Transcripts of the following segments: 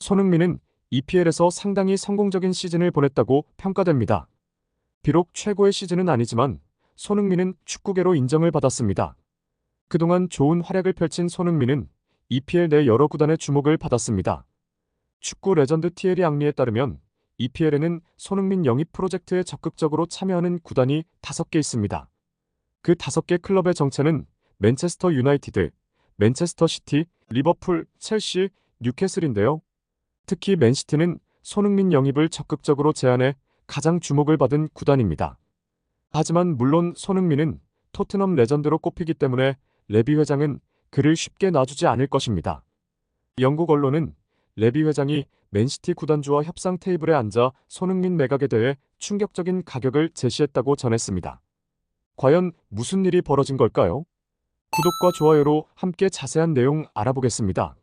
손흥민은 EPL에서 상당히 성공적인 시즌을 보냈다고 평가됩니다. 비록 최고의 시즌은 아니지만 손흥민은 축구계로 인정을 받았습니다. 그동안 좋은 활약을 펼친 손흥민은 EPL 내 여러 구단의 주목을 받았습니다. 축구 레전드 티에리 앙리에 따르면 EPL에는 손흥민 영입 프로젝트에 적극적으로 참여하는 구단이 5개 있습니다. 그 5개 클럽의 정체는 맨체스터 유나이티드, 맨체스터 시티, 리버풀, 첼시, 뉴캐슬인데요. 특히 맨시티는 손흥민 영입을 적극적으로 제안해 가장 주목을 받은 구단입니다. 하지만 물론 손흥민은 토트넘 레전드로 꼽히기 때문에 레비 회장은 그를 쉽게 놔주지 않을 것입니다. 영국 언론은 레비 회장이 맨시티 구단주와 협상 테이블에 앉아 손흥민 매각에 대해 충격적인 가격을 제시했다고 전했습니다. 과연 무슨 일이 벌어진 걸까요? 구독과 좋아요로 함께 자세한 내용 알아보겠습니다.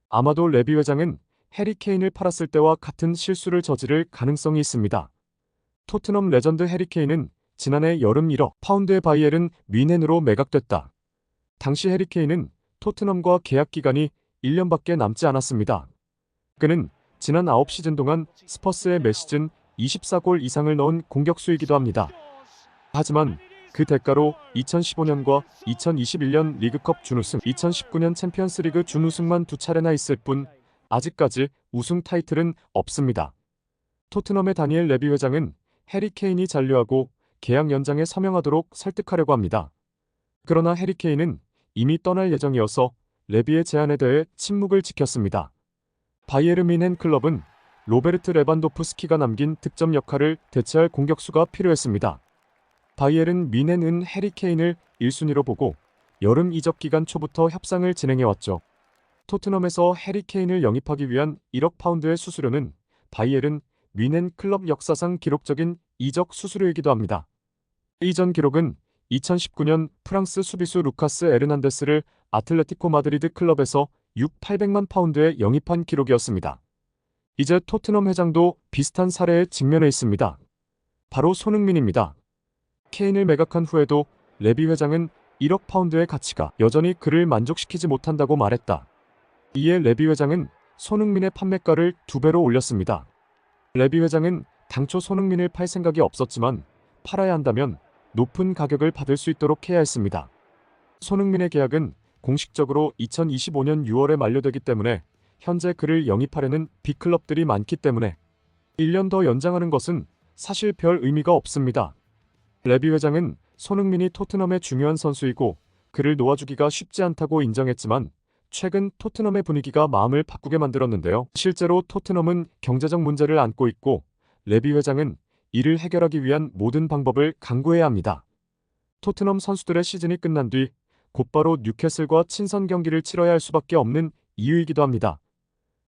아마도 레비 회장은 해리 케인을 팔았을 때와 같은 실수를 저지를 가능성이 있습니다. 토트넘 레전드 해리 케인은 지난해 여름 1억 파운드의 바이에른 뮌헨으로 매각됐다. 당시 해리 케인은 토트넘과 계약 기간이 1년밖에 남지 않았습니다. 그는 지난 9시즌 동안 스퍼스에 매 시즌 24골 이상을 넣은 공격수이기도 합니다. 하지만 그 대가로 2015년과 2021년 리그컵 준우승, 2019년 챔피언스리그 준우승만 2차례나 있을 뿐 아직까지 우승 타이틀은 없습니다. 토트넘의 다니엘 레비 회장은 해리 케인이 잔류하고 계약 연장에 서명하도록 설득하려고 합니다. 그러나 해리 케인은 이미 떠날 예정이어서 레비의 제안에 대해 침묵을 지켰습니다. 바이에른 뮌헨 클럽은 로베르트 레반도프스키가 남긴 득점 역할을 대체할 공격수가 필요했습니다. 바이에른 뮌헨은 해리 케인을 1순위로 보고 여름 이적 기간 초부터 협상을 진행해왔죠. 토트넘에서 해리 케인을 영입하기 위한 1억 파운드의 수수료는 바이에른 뮌헨 클럽 역사상 기록적인 이적 수수료이기도 합니다. 이전 기록은 2019년 프랑스 수비수 루카스 에르난데스를 아틀레티코 마드리드 클럽에서 800만 파운드에 영입한 기록이었습니다. 이제 토트넘 회장도 비슷한 사례에 직면해 있습니다. 바로 손흥민입니다. 케인을 매각한 후에도 레비 회장은 1억 파운드의 가치가 여전히 그를 만족시키지 못한다고 말했다. 이에 레비 회장은 손흥민의 판매가를 2배로 올렸습니다. 레비 회장은 당초 손흥민을 팔 생각이 없었지만 팔아야 한다면 높은 가격을 받을 수 있도록 해야 했습니다. 손흥민의 계약은 공식적으로 2025년 6월에 만료되기 때문에 현재 그를 영입하려는 빅클럽들이 많기 때문에 1년 더 연장하는 것은 사실 별 의미가 없습니다. 레비 회장은 손흥민이 토트넘의 중요한 선수이고 그를 놓아주기가 쉽지 않다고 인정했지만 최근 토트넘의 분위기가 마음을 바꾸게 만들었는데요. 실제로 토트넘은 경제적 문제를 안고 있고 레비 회장은 이를 해결하기 위한 모든 방법을 강구해야 합니다. 토트넘 선수들의 시즌이 끝난 뒤 곧바로 뉴캐슬과 친선 경기를 치러야 할 수밖에 없는 이유이기도 합니다.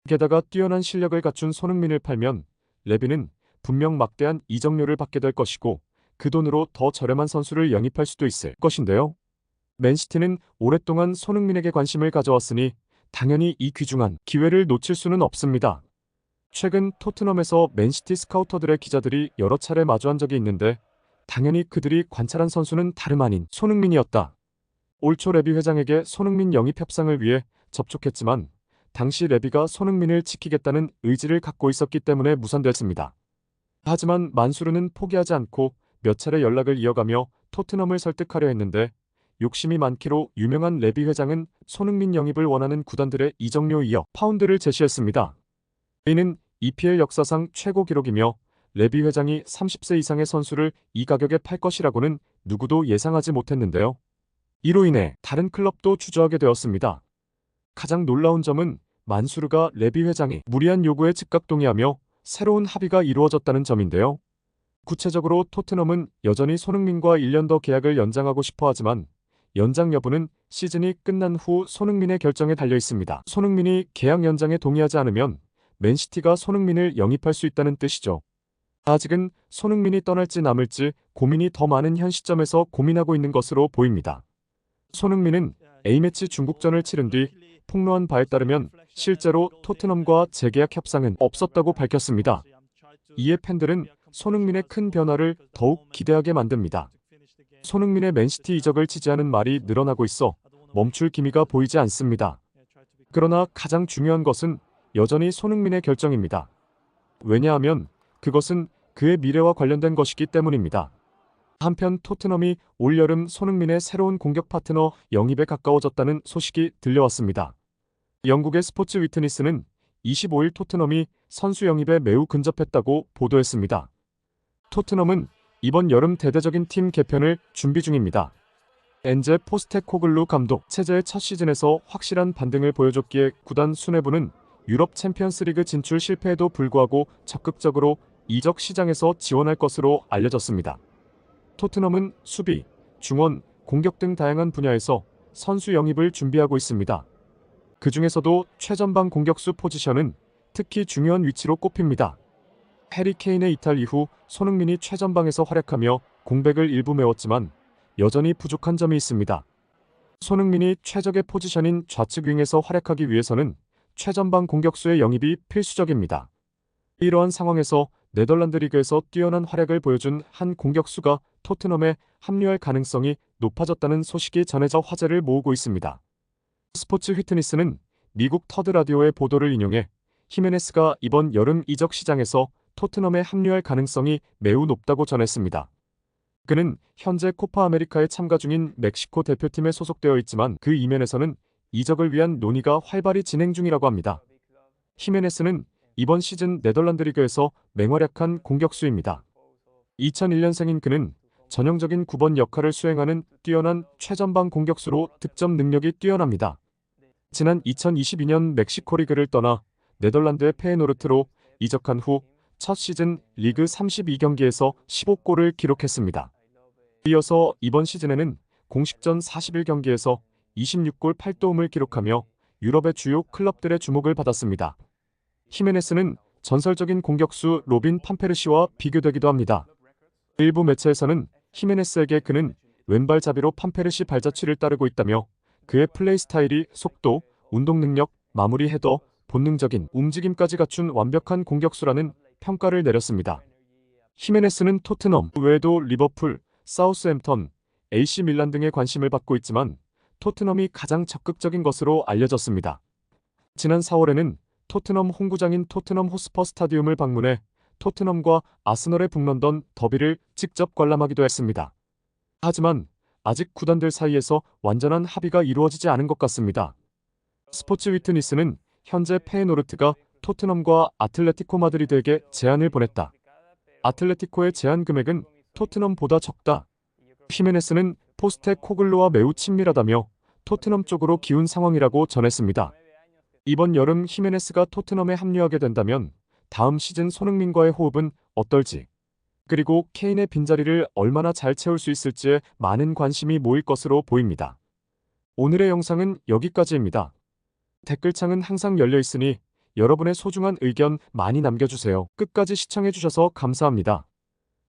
게다가 뛰어난 실력을 갖춘 손흥민을 팔면 레비는 분명 막대한 이적료를 받게 될 것이고 그 돈으로 더 저렴한 선수를 영입할 수도 있을 것인데요. 맨시티는 오랫동안 손흥민에게 관심을 가져왔으니 당연히 이 귀중한 기회를 놓칠 수는 없습니다. 최근 토트넘에서 맨시티 스카우터들의 기자들이 여러 차례 마주한 적이 있는데 당연히 그들이 관찰한 선수는 다름 아닌 손흥민이었다. 올 초 레비 회장에게 손흥민 영입 협상을 위해 접촉했지만 당시 레비가 손흥민을 지키겠다는 의지를 갖고 있었기 때문에 무산됐습니다. 하지만 만수르는 포기하지 않고 몇 차례 연락을 이어가며 토트넘을 설득하려 했는데 욕심이 많기로 유명한 레비 회장은 손흥민 영입을 원하는 구단들의 이적료 2억 파운드를 제시했습니다. 이는 EPL 역사상 최고 기록이며 레비 회장이 30세 이상의 선수를 이 가격에 팔 것이라고는 누구도 예상하지 못했는데요. 이로 인해 다른 클럽도 주저하게 되었습니다. 가장 놀라운 점은 만수르가 레비 회장이 무리한 요구에 즉각 동의하며 새로운 합의가 이루어졌다는 점인데요. 구체적으로 토트넘은 여전히 손흥민과 1년 더 계약을 연장하고 싶어 하지만 연장 여부는 시즌이 끝난 후 손흥민의 결정에 달려 있습니다. 손흥민이 계약 연장에 동의하지 않으면 맨시티가 손흥민을 영입할 수 있다는 뜻이죠. 아직은 손흥민이 떠날지 남을지 고민이 더 많은 현 시점에서 고민하고 있는 것으로 보입니다. 손흥민은 A매치 중국전을 치른 뒤 폭로한 바에 따르면 실제로 토트넘과 재계약 협상은 없었다고 밝혔습니다. 이에 팬들은 손흥민의 큰 변화를 더욱 기대하게 만듭니다. 손흥민의 맨시티 이적을 지지하는 말이 늘어나고 있어 멈출 기미가 보이지 않습니다. 그러나 가장 중요한 것은 여전히 손흥민의 결정입니다. 왜냐하면 그것은 그의 미래와 관련된 것이기 때문입니다. 한편 토트넘이 올여름 손흥민의 새로운 공격 파트너 영입에 가까워졌다는 소식이 들려왔습니다. 영국의 스포츠 위트니스는 25일 토트넘이 선수 영입에 매우 근접했다고 보도했습니다. 토트넘은 이번 여름 대대적인 팀 개편을 준비 중입니다. 엔제 포스테코글루 감독 체제의 첫 시즌에서 확실한 반등을 보여줬기에 구단 수뇌부는 유럽 챔피언스리그 진출 실패에도 불구하고 적극적으로 이적 시장에서 지원할 것으로 알려졌습니다. 토트넘은 수비, 중원, 공격 등 다양한 분야에서 선수 영입을 준비하고 있습니다. 그 중에서도 최전방 공격수 포지션은 특히 중요한 위치로 꼽힙니다. 해리 케인의 이탈 이후 손흥민이 최전방에서 활약하며 공백을 일부 메웠지만 여전히 부족한 점이 있습니다. 손흥민이 최적의 포지션인 좌측 윙에서 활약하기 위해서는 최전방 공격수의 영입이 필수적입니다. 이러한 상황에서 네덜란드 리그에서 뛰어난 활약을 보여준 한 공격수가 토트넘에 합류할 가능성이 높아졌다는 소식이 전해져 화제를 모으고 있습니다. 스포츠 휘트니스는 미국 터드 라디오의 보도를 인용해 히메네스가 이번 여름 이적 시장에서 토트넘에 합류할 가능성이 매우 높다고 전했습니다. 그는 현재 코파 아메리카에 참가 중인 멕시코 대표팀에 소속되어 있지만 그 이면에서는 이적을 위한 논의가 활발히 진행 중이라고 합니다. 히메네스는 이번 시즌 네덜란드 리그에서 맹활약한 공격수입니다. 2001년생인 그는 전형적인 9번 역할을 수행하는 뛰어난 최전방 공격수로 득점 능력이 뛰어납니다. 지난 2022년 멕시코 리그를 떠나 네덜란드의 페에노르트로 이적한 후 첫 시즌 리그 32경기에서 15골을 기록했습니다. 이어서 이번 시즌에는 공식전 41경기에서 26골 8도움을 기록하며 유럽의 주요 클럽들의 주목을 받았습니다. 히메네스는 전설적인 공격수 로빈 판페르시와 비교되기도 합니다. 일부 매체에서는 히메네스에게 그는 왼발잡이로 판페르시 발자취를 따르고 있다며 그의 플레이 스타일이 속도, 운동 능력, 마무리 헤더, 본능적인 움직임까지 갖춘 완벽한 공격수라는 평가를 내렸습니다. 히메네스는 토트넘 외에도 리버풀, 사우스햄턴, AC 밀란 등의 관심을 받고 있지만 토트넘이 가장 적극적인 것으로 알려졌습니다. 지난 4월에는 토트넘 홈구장인 토트넘 호스퍼 스타디움을 방문해 토트넘과 아스널의 북런던 더비를 직접 관람하기도 했습니다. 하지만 아직 구단들 사이에서 완전한 합의가 이루어지지 않은 것 같습니다. 스포츠 위트니스는 현재 페에노르트가 토트넘과 아틀레티코 마드리드에게 제안을 보냈다. 아틀레티코의 제안 금액은 토트넘보다 적다. 히메네스는 포스테코글루와 매우 친밀하다며 토트넘 쪽으로 기운 상황이라고 전했습니다. 이번 여름 히메네스가 토트넘에 합류하게 된다면 다음 시즌 손흥민과의 호흡은 어떨지, 그리고 케인의 빈자리를 얼마나 잘 채울 수 있을지에 많은 관심이 모일 것으로 보입니다. 오늘의 영상은 여기까지입니다. 댓글창은 항상 열려 있으니 여러분의 소중한 의견 많이 남겨주세요. 끝까지 시청해주셔서 감사합니다.